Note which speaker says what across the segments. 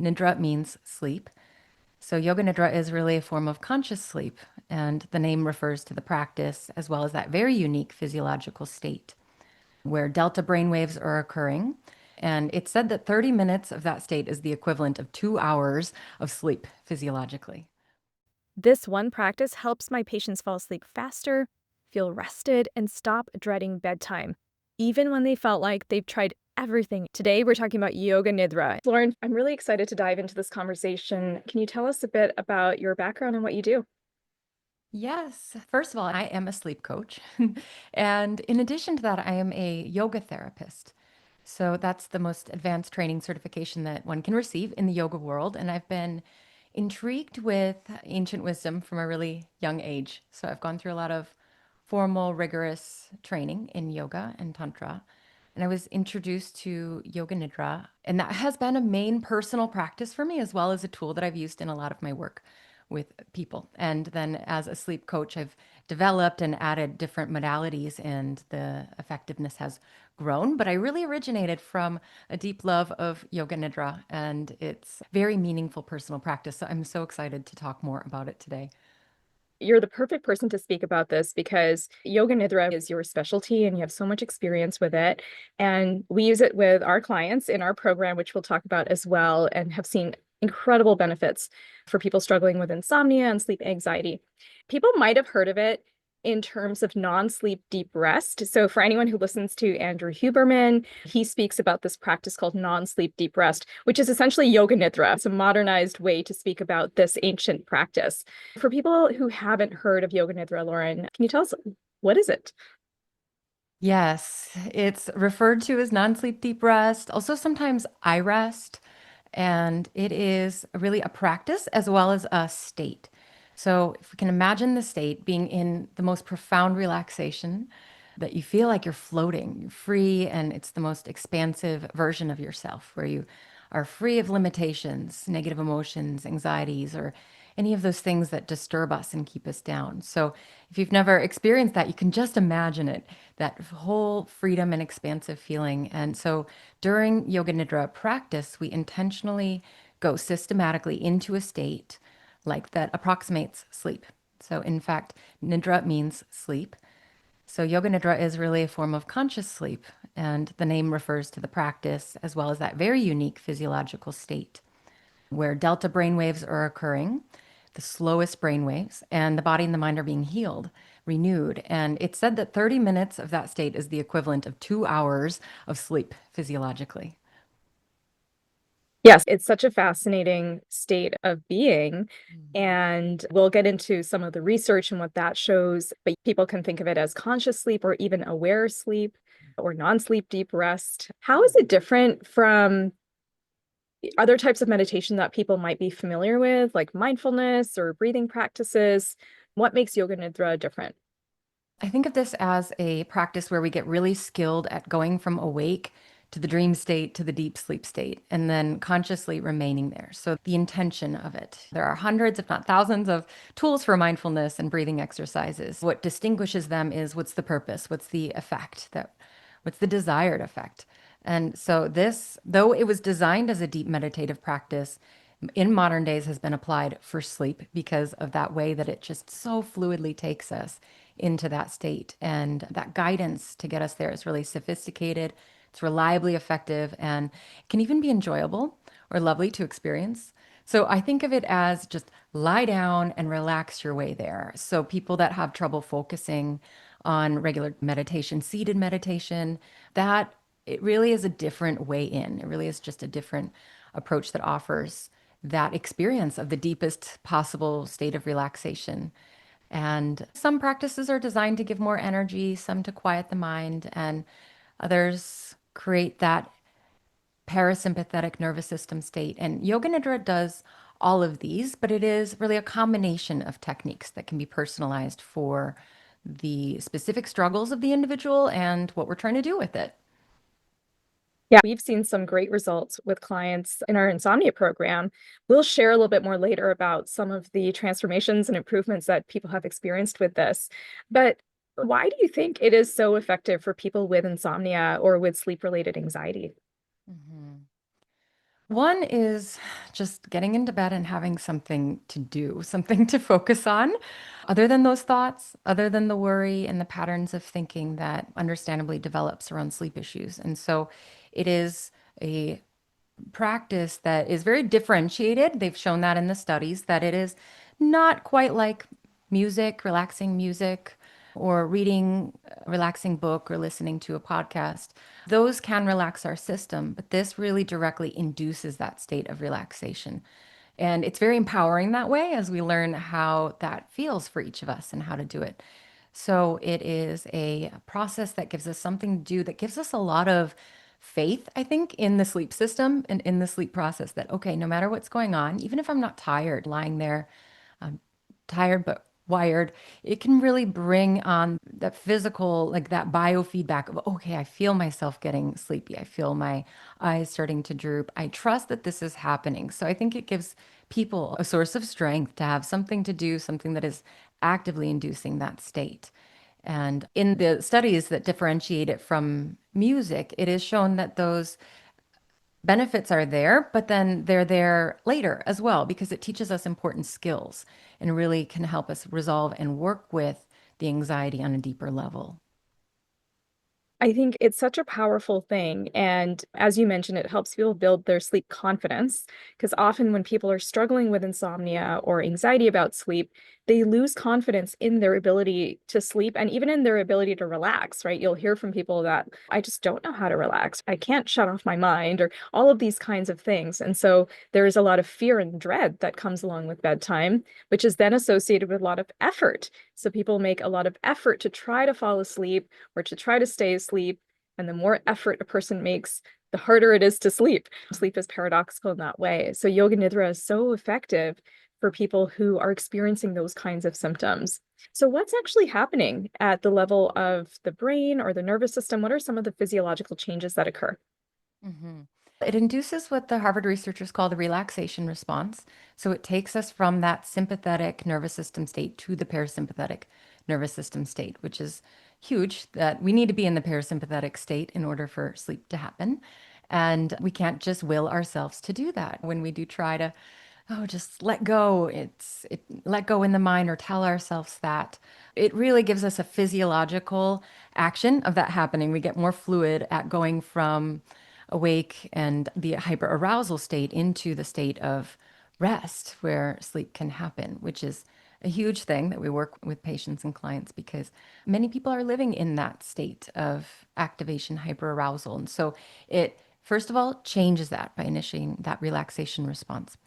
Speaker 1: Nidra means sleep. So Yoga Nidra is really a form of conscious sleep, and the name refers to the practice as well as that very unique physiological state where delta brainwaves are occurring. And it's said that 30 minutes of that state is the equivalent of 2 hours of sleep physiologically.
Speaker 2: This one practice helps my patients fall asleep faster, feel rested, and stop dreading bedtime, even when they felt like they've tried everything. Today, we're talking about Yoga Nidra. Lauren, I'm really excited to dive into this conversation. Can you tell us a bit about your background and what you do?
Speaker 1: Yes. First of all, I am a sleep coach. And in addition to that, I am a yoga therapist. So that's the most advanced training certification that one can receive in the yoga world. And I've been intrigued with ancient wisdom from a really young age. So I've gone through a lot of formal, rigorous training in yoga and tantra. And I was introduced to Yoga Nidra, and that has been a main personal practice for me, as well as a tool that I've used in a lot of my work with people. And then as a sleep coach, I've developed and added different modalities, and the effectiveness has grown. But I really originated from a deep love of Yoga Nidra, and it's very meaningful personal practice. So I'm so excited to talk more about it today.
Speaker 2: You're the perfect person to speak about this because Yoga Nidra is your specialty and you have so much experience with it. And we use it with our clients in our program, which we'll talk about as well, and have seen incredible benefits for people struggling with insomnia and sleep anxiety. People might have heard of it in terms of non-sleep deep rest. So for anyone who listens to Andrew Huberman, he speaks about this practice called non-sleep deep rest, which is essentially yoga nidra. It's a modernized way to speak about this ancient practice. For people who haven't heard of yoga nidra, Lauren, can you tell us what is it?
Speaker 1: Yes, it's referred to as non-sleep deep rest, also sometimes I rest, and it is really a practice as well as a state. So if we can imagine the state being in the most profound relaxation, that you feel like you're floating, you're free, and it's the most expansive version of yourself where you are free of limitations, negative emotions, anxieties, or any of those things that disturb us and keep us down. So if you've never experienced that, you can just imagine it, that whole freedom and expansive feeling. And so during Yoga Nidra practice, we intentionally go systematically into a state like that approximates sleep. So in fact, Nidra means sleep. So Yoga Nidra is really a form of conscious sleep, and the name refers to the practice as well as that very unique physiological state where delta brainwaves are occurring, the slowest brainwaves, and the body and the mind are being healed, renewed. And it's said that 30 minutes of that state is the equivalent of 2 hours of sleep physiologically.
Speaker 2: Yes, it's such a fascinating state of being. And we'll get into some of the research and what that shows, but people can think of it as conscious sleep or even aware sleep or non-sleep deep rest. How is it different from other types of meditation that people might be familiar with, like mindfulness or breathing practices? What makes Yoga Nidra different?
Speaker 1: I think of this as a practice where we get really skilled at going from awake to the dream state to the deep sleep state and then consciously remaining there. So, the intention of it. There are hundreds, if not thousands, of tools for mindfulness and breathing exercises. What distinguishes them is what's the purpose, what's the effect, what's the desired effect. And so, this, though it was designed as a deep meditative practice, in modern days has been applied for sleep because of that way that it just so fluidly takes us into that state. And that guidance to get us there is really sophisticated, it's reliably effective, and can even be enjoyable or lovely to experience. So I think of it as just lie down and relax your way there. So people that have trouble focusing on regular meditation, seated meditation, that it really is a different way in. It really is just a different approach that offers that experience of the deepest possible state of relaxation. And some practices are designed to give more energy, some to quiet the mind, and others create that parasympathetic nervous system state. And Yoga Nidra does all of these, but it is really a combination of techniques that can be personalized for the specific struggles of the individual and what we're trying to do with it.
Speaker 2: Yeah, we've seen some great results with clients in our insomnia program. We'll share a little bit more later about some of the transformations and improvements that people have experienced with this. But why do you think it is so effective for people with insomnia or with sleep-related anxiety?
Speaker 1: Mhm. One is just getting into bed and having something to do, something to focus on, other than those thoughts, other than the worry and the patterns of thinking that understandably develops around sleep issues. And so it is a practice that is very differentiated. They've shown that in the studies that it is not quite like music, relaxing music, or reading a relaxing book or listening to a podcast. Those can relax our system, but this really directly induces that state of relaxation. And it's very empowering that way as we learn how that feels for each of us and how to do it. So it is a process that gives us something to do, that gives us a lot of faith, I think, in the sleep system and in the sleep process that, okay, no matter what's going on, even if I'm not tired, lying there, tired but wired, it can really bring on that physical, like that biofeedback of, okay, I feel myself getting sleepy. I feel my eyes starting to droop. I trust that this is happening. So I think it gives people a source of strength to have something to do, something that is actively inducing that state. And in the studies that differentiate it from music, it is shown that those benefits are there, but then they're there later as well because it teaches us important skills and really can help us resolve and work with the anxiety on a deeper level.
Speaker 2: I think it's such a powerful thing. And as you mentioned, it helps people build their sleep confidence. Because often when people are struggling with insomnia or anxiety about sleep, they lose confidence in their ability to sleep and even in their ability to relax, right? You'll hear from people that I just don't know how to relax. I can't shut off my mind or all of these kinds of things. And so there is a lot of fear and dread that comes along with bedtime, which is then associated with a lot of effort. So people make a lot of effort to try to fall asleep or to try to stay asleep. And the more effort a person makes, the harder it is to sleep. Sleep is paradoxical in that way. So Yoga Nidra is so effective for people who are experiencing those kinds of symptoms. So what's actually happening at the level of the brain or the nervous system? What are some of the physiological changes that occur?
Speaker 1: Mhm. It induces what the Harvard researchers call the relaxation response. So it takes us from that sympathetic nervous system state to the parasympathetic nervous system state, which is huge that we need to be in the parasympathetic state in order for sleep to happen. And we can't just will ourselves to do that. When we do try to, oh, just let go, let go in the mind or tell ourselves that. It really gives us a physiological action of that happening. We get more fluid at going from awake and the hyperarousal state into the state of rest where sleep can happen, which is a huge thing that we work with patients and clients because many people are living in that state of activation, hyperarousal. And so it, first of all, changes that by initiating that relaxation response.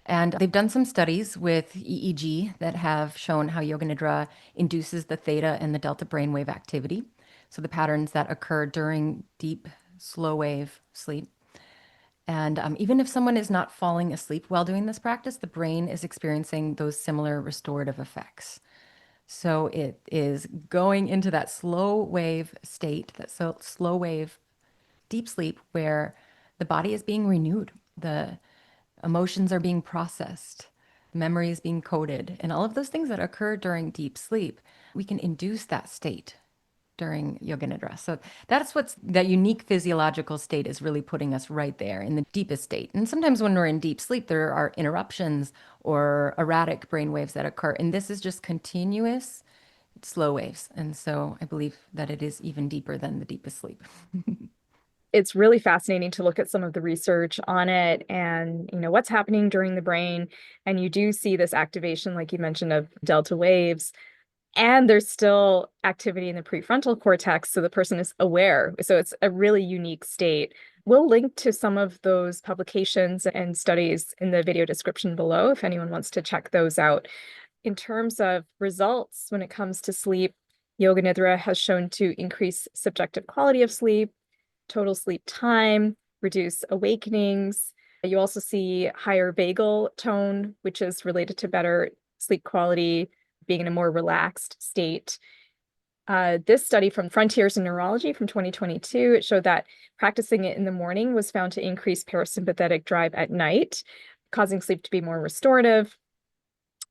Speaker 1: And they've done some studies with EEG that have shown how Yoga Nidra induces the theta and the delta brainwave activity. So the patterns that occur during deep, slow wave sleep. And even if someone is not falling asleep while doing this practice, the brain is experiencing those similar restorative effects. So it is going into that slow wave state, that slow wave deep sleep where the body is being renewed. The emotions are being processed, memory is being coded, and all of those things that occur during deep sleep, we can induce that state during Yoga Nidra. So that's what's that unique physiological state is really putting us right there in the deepest state. And sometimes when we're in deep sleep, there are interruptions or erratic brain waves that occur. And this is just continuous slow waves. And so I believe that it is even deeper than the deepest sleep.
Speaker 2: It's really fascinating to look at some of the research on it and what's happening during the brain. And you do see this activation, like you mentioned, of delta waves. And there's still activity in the prefrontal cortex, so the person is aware. So it's a really unique state. We'll link to some of those publications and studies in the video description below if anyone wants to check those out. In terms of results, when it comes to sleep, Yoga Nidra has shown to increase subjective quality of sleep, total sleep time, reduce awakenings. You also see higher vagal tone, which is related to better sleep quality, being in a more relaxed state. This study from Frontiers in Neurology from 2022, it showed that practicing it in the morning was found to increase parasympathetic drive at night, causing sleep to be more restorative.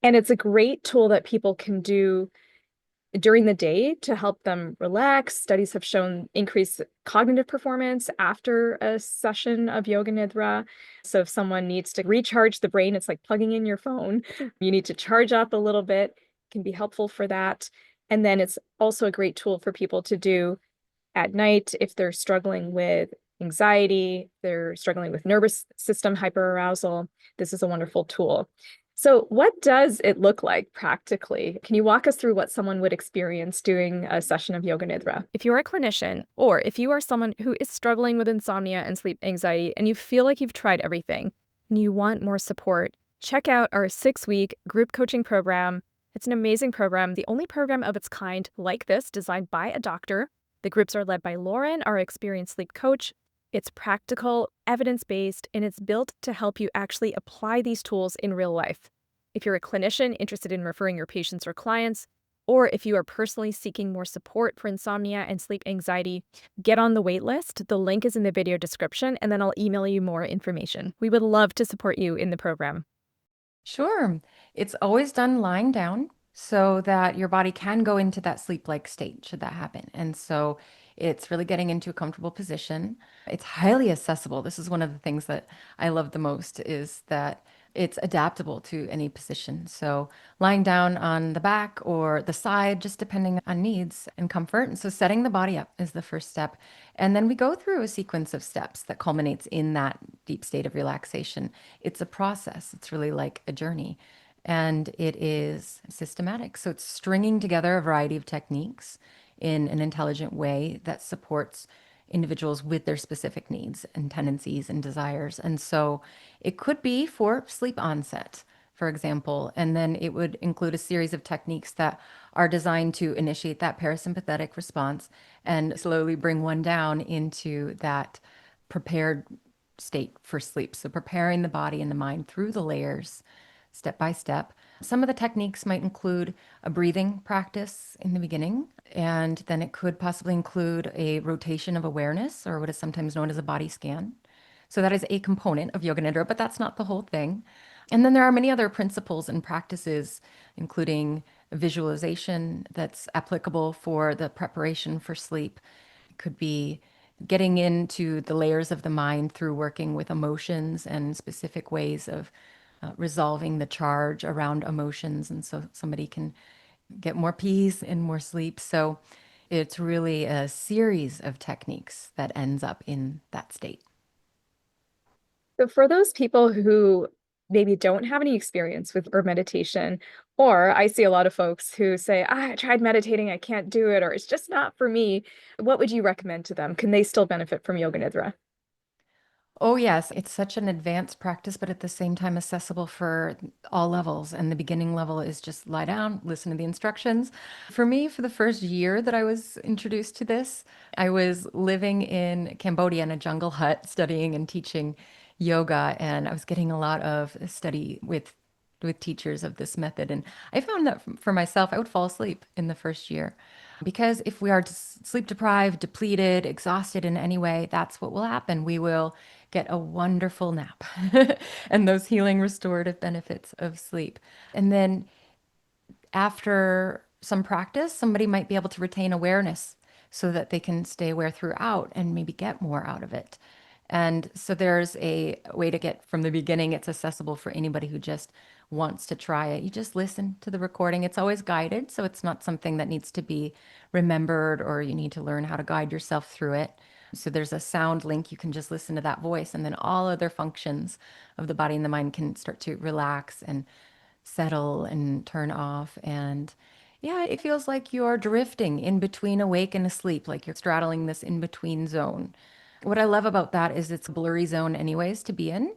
Speaker 2: And it's a great tool that people can do during the day to help them relax. Studies have shown increased cognitive performance after a session of Yoga Nidra. So if someone needs to recharge the brain, it's like plugging in your phone. You need to charge up a little bit, it can be helpful for that. And then it's also a great tool for people to do at night if they're struggling with anxiety, they're struggling with nervous system hyperarousal. This is a wonderful tool. So what does it look like practically? Can you walk us through what someone would experience doing a session of Yoga Nidra? If you're a clinician, or if you are someone who is struggling with insomnia and sleep anxiety, and you feel like you've tried everything and you want more support, check out our 6-week group coaching program. It's an amazing program, the only program of its kind like this designed by a doctor. The groups are led by Lauren, our experienced sleep coach. It's practical, evidence-based, and it's built to help you actually apply these tools in real life. If you're a clinician interested in referring your patients or clients, or if you are personally seeking more support for insomnia and sleep anxiety, get on the wait list. The link is in the video description, and then I'll email you more information. We would love to support you in the program.
Speaker 1: Sure. It's always done lying down so that your body can go into that sleep-like state should that happen. And so it's really getting into a comfortable position. It's highly accessible. This is one of the things that I love the most is that it's adaptable to any position. So lying down on the back or the side, just depending on needs and comfort. And so setting the body up is the first step. And then we go through a sequence of steps that culminates in that deep state of relaxation. It's a process. It's really like a journey. And it is systematic. So it's stringing together a variety of techniques in an intelligent way that supports individuals with their specific needs and tendencies and desires. And so it could be for sleep onset, for example, and then it would include a series of techniques that are designed to initiate that parasympathetic response and slowly bring one down into that prepared state for sleep. So preparing the body and the mind through the layers step by step. Some of the techniques might include a breathing practice in the beginning, and then it could possibly include a rotation of awareness, or what is sometimes known as a body scan. So that is a component of Yoga Nidra, but that's not the whole thing. And then there are many other principles and practices, including visualization that's applicable for the preparation for sleep. It could be getting into the layers of the mind through working with emotions and specific ways of resolving the charge around emotions. And so somebody can get more peace and more sleep. So it's really a series of techniques that ends up in that state.
Speaker 2: So for those people who maybe don't have any experience with or meditation, or I see a lot of folks who say, I tried meditating, I can't do it, or it's just not for me. What would you recommend to them? Can they still benefit from Yoga Nidra?
Speaker 1: Oh, yes. It's such an advanced practice, but at the same time accessible for all levels. And the beginning level is just lie down, listen to the instructions. For me, for the first year that I was introduced to this, I was living in Cambodia in a jungle hut, studying and teaching yoga. And I was getting a lot of study with teachers of this method. And I found that for myself, I would fall asleep in the first year. Because if we are sleep deprived, depleted, exhausted in any way, that's what will happen. We will get a wonderful nap and those healing restorative benefits of sleep. And then after some practice, somebody might be able to retain awareness so that they can stay aware throughout and maybe get more out of it. And so there's a way to get from the beginning. It's accessible for anybody who just wants to try it. You just listen to the recording. It's always guided, so it's not something that needs to be remembered or you need to learn how to guide yourself through it. So there's a sound link. You can just listen to that voice, and then all other functions of the body and the mind can start to relax and settle and turn off. And yeah, it feels like you're drifting in between awake and asleep, like you're straddling this in between zone. What I love about that is it's a blurry zone, anyways, to be in.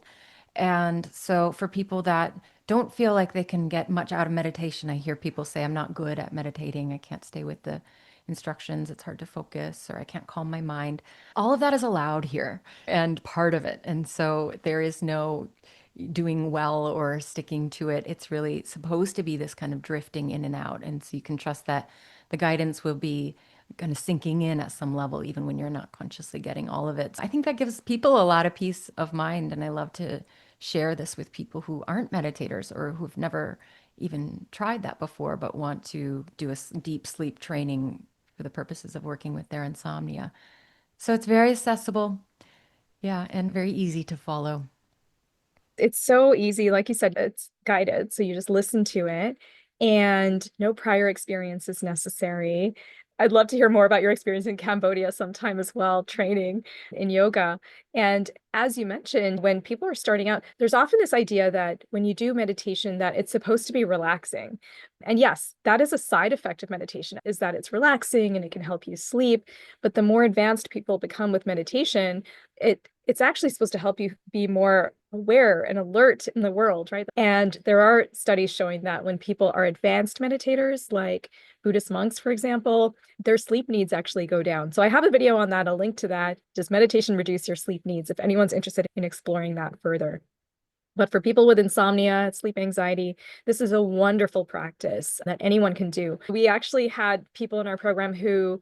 Speaker 1: And so for people that don't feel like they can get much out of meditation, I hear people say, I'm not good at meditating. I can't stay with the instructions. It's hard to focus, or I can't calm my mind. All of that is allowed here and part of it. And so there is no doing well or sticking to it. It's really supposed to be this kind of drifting in and out. And so you can trust that the guidance will be kind of sinking in at some level, even when you're not consciously getting all of it. I think that gives people a lot of peace of mind. And I love to share this with people who aren't meditators or who've never even tried that before, but want to do a deep sleep training for the purposes of working with their insomnia. So it's very accessible, yeah, and very easy to follow.
Speaker 2: It's so easy. Like you said, it's guided. So you just listen to it and no prior experience is necessary. I'd love to hear more about your experience in Cambodia sometime as well, training in yoga. And as you mentioned, when people are starting out, there's often this idea that when you do meditation, that it's supposed to be relaxing. And yes, that is a side effect of meditation, is that it's relaxing and it can help you sleep. But the more advanced people become with meditation, it's actually supposed to help you be more aware and alert in the world, right? And there are studies showing that when people are advanced meditators, like Buddhist monks, for example, their sleep needs actually go down. So I have a video on that. I'll link to that. Does meditation reduce your sleep needs? If anyone's interested in exploring that further. But for people with insomnia, sleep anxiety, this is a wonderful practice that anyone can do. We actually had people in our program who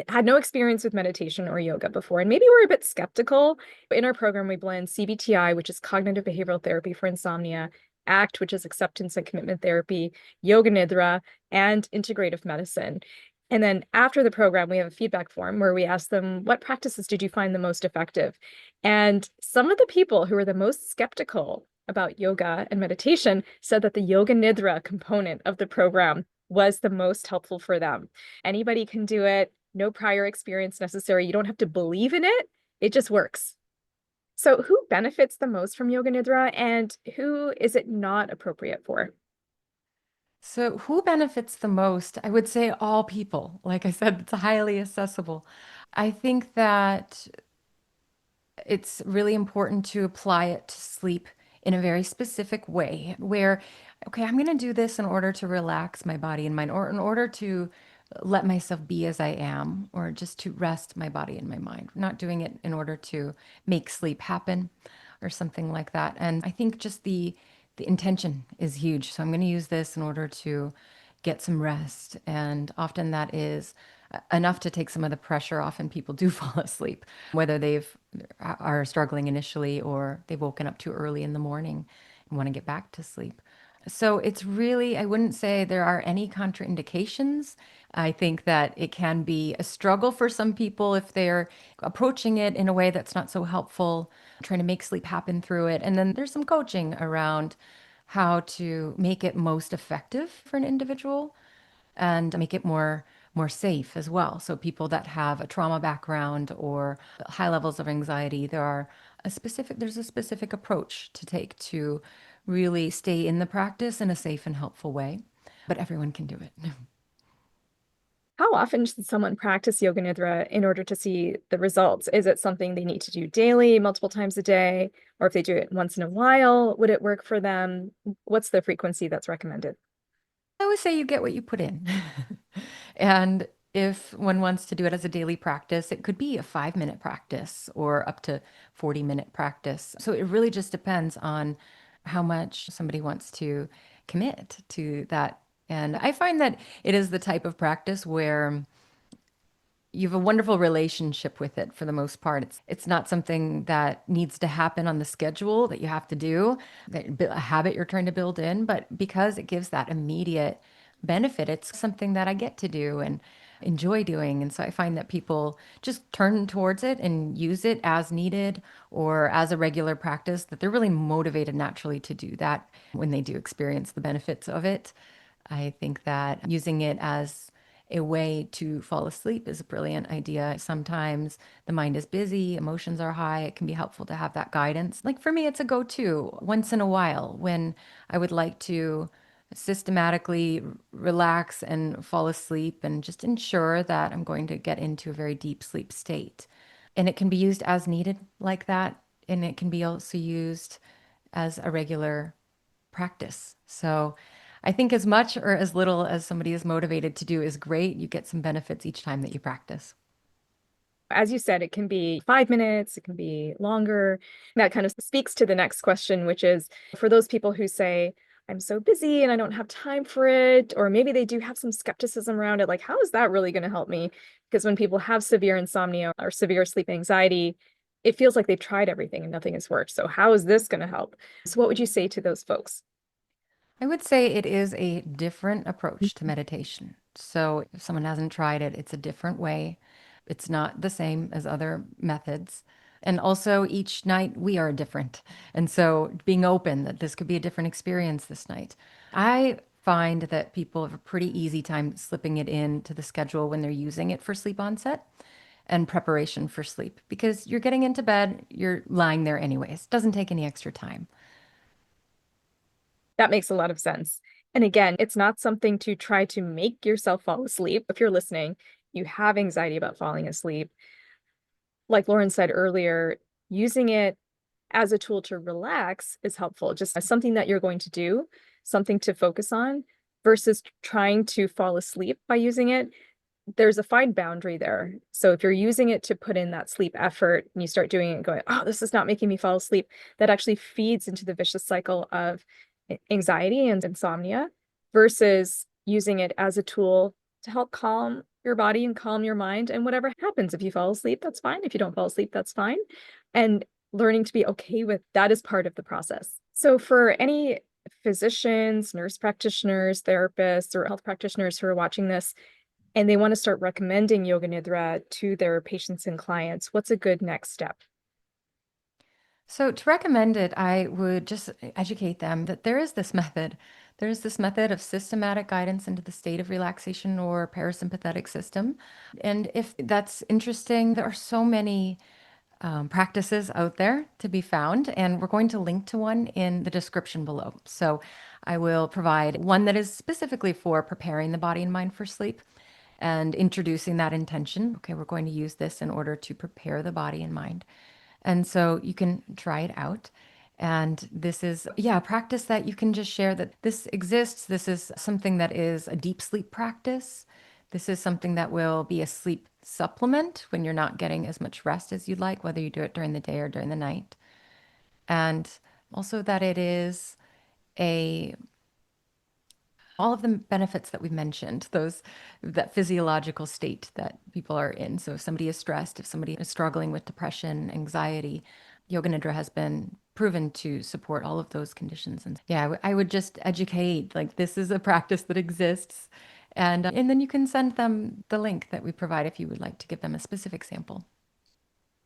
Speaker 2: had no experience with meditation or yoga before, and maybe we're a bit skeptical. In our program, we blend CBTI, which is cognitive behavioral therapy for insomnia, ACT, which is acceptance and commitment therapy, Yoga Nidra, and integrative medicine. And then after the program, we have a feedback form where we ask them, what practices did you find the most effective? And some of the people who were the most skeptical about yoga and meditation said that the Yoga Nidra component of the program was the most helpful for them. Anybody can do it, no prior experience necessary. You don't have to believe in it. It just works. So who benefits the most from Yoga Nidra and who is it not appropriate for?
Speaker 1: So, who benefits the most? I would say all people. Like I said, it's highly accessible. I think that it's really important to apply it to sleep in a very specific way where, okay, I'm going to do this in order to relax my body and mind, or in order to let myself be as I am, or just to rest my body and my mind. I'm not doing it in order to make sleep happen or something like that. And I think just the intention is huge. So I'm going to use this in order to get some rest. And often that is enough to take some of the pressure off, and people do fall asleep, whether they've are struggling initially or they've woken up too early in the morning and want to get back to sleep. So it's really, I wouldn't say there are any contraindications. I think that it can be a struggle for some people if they're approaching it in a way that's not so helpful, trying to make sleep happen through it. And then there's some coaching around how to make it most effective for an individual and make it more safe as well. So people that have a trauma background or high levels of anxiety, there's a specific approach to take to really stay in the practice in a safe and helpful way. But everyone can do it.
Speaker 2: How often should someone practice Yoga Nidra in order to see the results? Is it something they need to do daily, multiple times a day? Or if they do it once in a while, would it work for them? What's the frequency that's recommended?
Speaker 1: I always say you get what you put in. And if one wants to do it as a daily practice, it could be a 5 minute practice or up to 40-minute practice. So it really just depends on how much somebody wants to commit to that. And I find that it is the type of practice where you have a wonderful relationship with it for the most part. It's not something that needs to happen on the schedule that you have to do, a habit you're trying to build in, but because it gives that immediate benefit, it's something that I get to do and enjoy doing. And so I find that people just turn towards it and use it as needed or as a regular practice, that they're really motivated naturally to do that when they do experience the benefits of it. I think that using it as a way to fall asleep is a brilliant idea. Sometimes the mind is busy, emotions are high. It can be helpful to have that guidance. Like for me, it's a go-to once in a while when I would like to systematically relax and fall asleep and just ensure that I'm going to get into a very deep sleep state. And it can be used as needed like that. And it can be also used as a regular practice. So I think as much or as little as somebody is motivated to do is great. You get some benefits each time that you practice.
Speaker 2: As you said, it can be 5 minutes, it can be longer. That kind of speaks to the next question, which is for those people who say, I'm so busy and I don't have time for it, or maybe they do have some skepticism around it, like, how is that really going to help me? Because when people have severe insomnia or severe sleep anxiety, it feels like they've tried everything and nothing has worked. So how is this going to help? So what would you say to those folks?
Speaker 1: I would say it is a different approach to meditation. So if someone hasn't tried it, it's a different way. It's not the same as other methods. And also, each night we are different. And so, being open that this could be a different experience this night. I find that people have a pretty easy time slipping it into the schedule when they're using it for sleep onset and preparation for sleep because you're getting into bed, you're lying there anyways. Doesn't take any extra time.
Speaker 2: That makes a lot of sense. And again, it's not something to try to make yourself fall asleep. If you're listening, you have anxiety about falling asleep. Like Lauren said earlier, using it as a tool to relax is helpful, just as something that you're going to do, something to focus on versus trying to fall asleep by using it. There's a fine boundary there. So if you're using it to put in that sleep effort and you start doing it and going, oh, this is not making me fall asleep, that actually feeds into the vicious cycle of anxiety and insomnia versus using it as a tool to help calm your body and calm your mind. And whatever happens, if you fall asleep, that's fine. If you don't fall asleep, that's fine. And learning to be okay with that is part of the process. So for any physicians, nurse practitioners, therapists, or health practitioners who are watching this, and they want to start recommending Yoga Nidra to their patients and clients, what's a good next step?
Speaker 1: So, to recommend it, I would just educate them that there is this method. There's this method of systematic guidance into the state of relaxation or parasympathetic system. And if that's interesting, there are so many practices out there to be found, and we're going to link to one in the description below. So, I will provide one that is specifically for preparing the body and mind for sleep and introducing that intention. Okay, we're going to use this in order to prepare the body and mind. And so you can try it out. And this is, yeah, a practice that you can just share that this exists. This is something that is a deep sleep practice. This is something that will be a sleep supplement when you're not getting as much rest as you'd like, whether you do it during the day or during the night. And also that it is a all of the benefits that we've mentioned, those that physiological state that people are in. So if somebody is stressed, if somebody is struggling with depression, anxiety, Yoga Nidra has been proven to support all of those conditions. And yeah, I would just educate like this is a practice that exists. And then you can send them the link that we provide if you would like to give them a specific sample.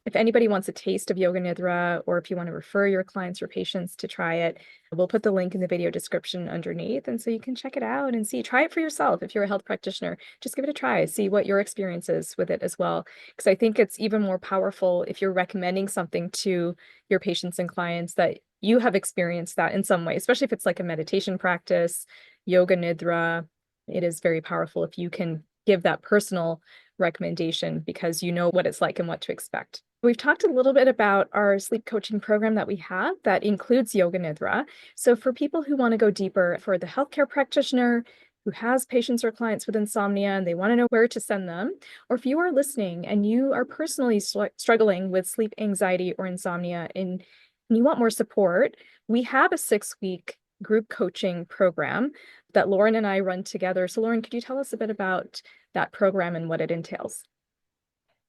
Speaker 2: If anybody wants a taste of Yoga Nidra, or if you want to refer your clients or patients to try it, we'll put the link in the video description underneath. And so you can check it out and see, try it for yourself. If you're a health practitioner, just give it a try, see what your experience is with it as well. Because I think it's even more powerful if you're recommending something to your patients and clients that you have experienced that in some way, especially if it's like a meditation practice, Yoga Nidra. It is very powerful if you can give that personal recommendation because you know what it's like and what to expect. We've talked a little bit about our sleep coaching program that we have that includes Yoga Nidra. So for people who want to go deeper, for the healthcare practitioner who has patients or clients with insomnia and they want to know where to send them, or if you are listening and you are personally struggling with sleep anxiety or insomnia and you want more support, we have a 6-week group coaching program that Lauren and I run together. So Lauren, could you tell us a bit about that program and what it entails?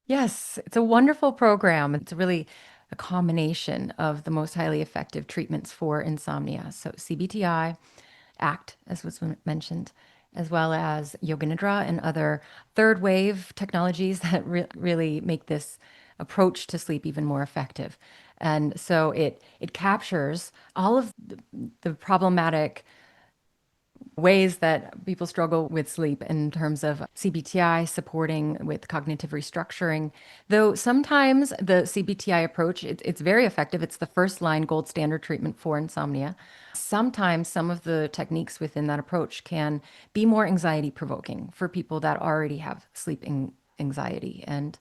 Speaker 1: Yes, it's a wonderful program. It's really a combination of the most highly effective treatments for insomnia. So CBTI, ACT, as was mentioned, as well as Yoga Nidra and other third wave technologies that really make this approach to sleep even more effective. And so it captures all of the problematic ways that people struggle with sleep in terms of CBTI supporting with cognitive restructuring. Though sometimes the CBTI approach, it's very effective. It's the first line gold standard treatment for insomnia. Sometimes some of the techniques within that approach can be more anxiety provoking for people that already have sleep anxiety and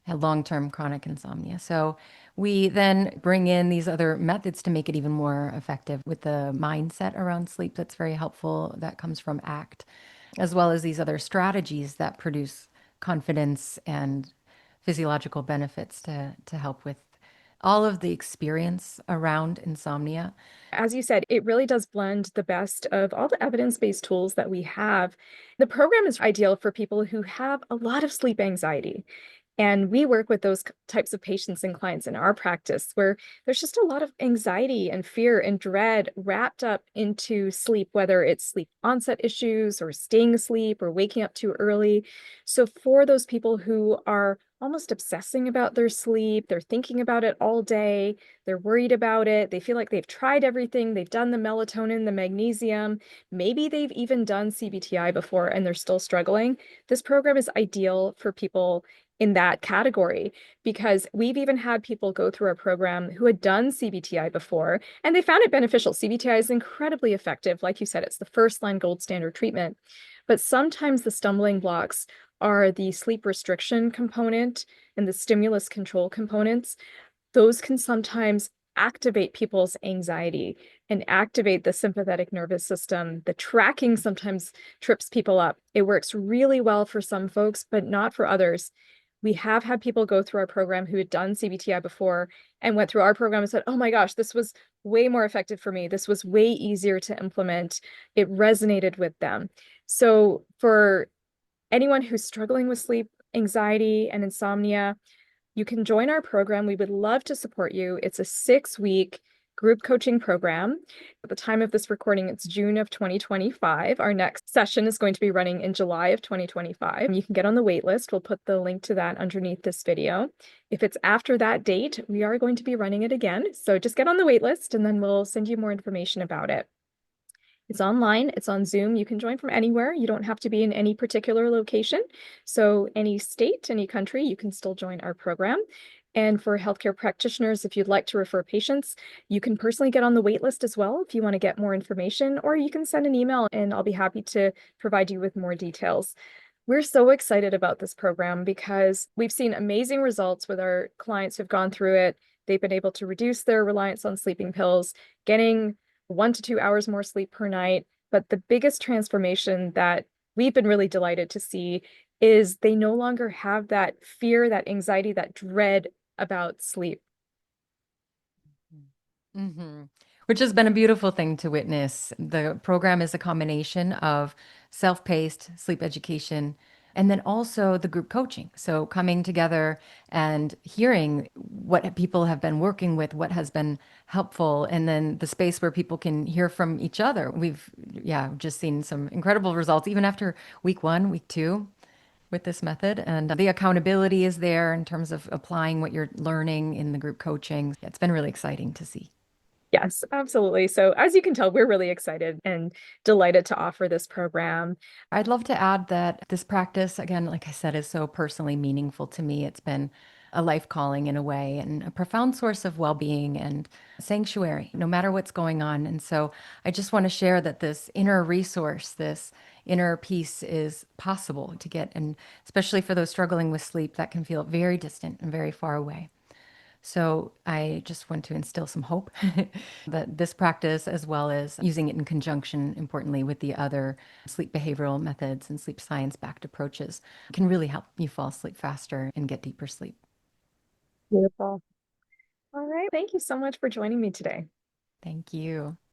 Speaker 1: long-term chronic insomnia. So we then bring in these other methods to make it even more effective with the mindset around sleep that's very helpful that comes from ACT, as well as these other strategies that produce confidence and physiological benefits to help with all of the experience around insomnia.
Speaker 2: As you said, it really does blend the best of all the evidence-based tools that we have. The program is ideal for people who have a lot of sleep anxiety. And we work with those types of patients and clients in our practice where there's just a lot of anxiety and fear and dread wrapped up into sleep, whether it's sleep onset issues or staying asleep or waking up too early. So, for those people who are almost obsessing about their sleep, they're thinking about it all day, they're worried about it, they feel like they've tried everything, they've done the melatonin, the magnesium, maybe they've even done CBTI before and they're still struggling. This program is ideal for people in that category because we've even had people go through our program who had done CBTI before and they found it beneficial. CBTI is incredibly effective. Like you said, it's the first line gold standard treatment. But sometimes the stumbling blocks are the sleep restriction component and the stimulus control components. Those can sometimes activate people's anxiety and activate the sympathetic nervous system. The tracking sometimes trips people up. It works really well for some folks, but not for others. We have had people go through our program who had done CBTI before and went through our program and said, oh my gosh, this was way more effective for me. This was way easier to implement. It resonated with them. So for anyone who's struggling with sleep anxiety and insomnia, you can join our program. We would love to support you. It's a 6-week group coaching program. At the time of this recording, it's June of 2025. Our next session is going to be running in July of 2025. You can get on the wait list. We'll put the link to that underneath this video. If it's after that date, we are going to be running it again. So just get on the wait list and then we'll send you more information about it. It's online, it's on Zoom. You can join from anywhere. You don't have to be in any particular location. So any state, any country, you can still join our program. And for healthcare practitioners, if you'd like to refer patients, you can personally get on the wait list as well if you want to get more information, or you can send an email and I'll be happy to provide you with more details. We're so excited about this program because we've seen amazing results with our clients who've gone through it. They've been able to reduce their reliance on sleeping pills, getting 1 to 2 hours more sleep per night. But the biggest transformation that we've been really delighted to see is they no longer have that fear, that anxiety, that dread about sleep.
Speaker 1: Mm-hmm. Which has been a beautiful thing to witness. The program is a combination of self-paced sleep education and then also the group coaching. So coming together and hearing what people have been working with, what has been helpful, and then the space where people can hear from each other. We've, yeah, just seen some incredible results even after week 1, week 2 with this method. And the accountability is there in terms of applying what you're learning in the group coaching. It's been really exciting to see.
Speaker 2: Yes, absolutely. So as you can tell, we're really excited and delighted to offer this program.
Speaker 1: I'd love to add that this practice, again, like I said, is so personally meaningful to me. It's been a life calling in a way and a profound source of well being and sanctuary, no matter what's going on. And so I just want to share that this inner resource, this inner peace is possible to get. And especially for those struggling with sleep, that can feel very distant and very far away. So I just want to instill some hope that this practice, as well as using it in conjunction, importantly, with the other sleep behavioral methods and sleep science-backed approaches, can really help you fall asleep faster and get deeper sleep.
Speaker 2: Beautiful. All right. Thank you so much for joining me today.
Speaker 1: Thank you.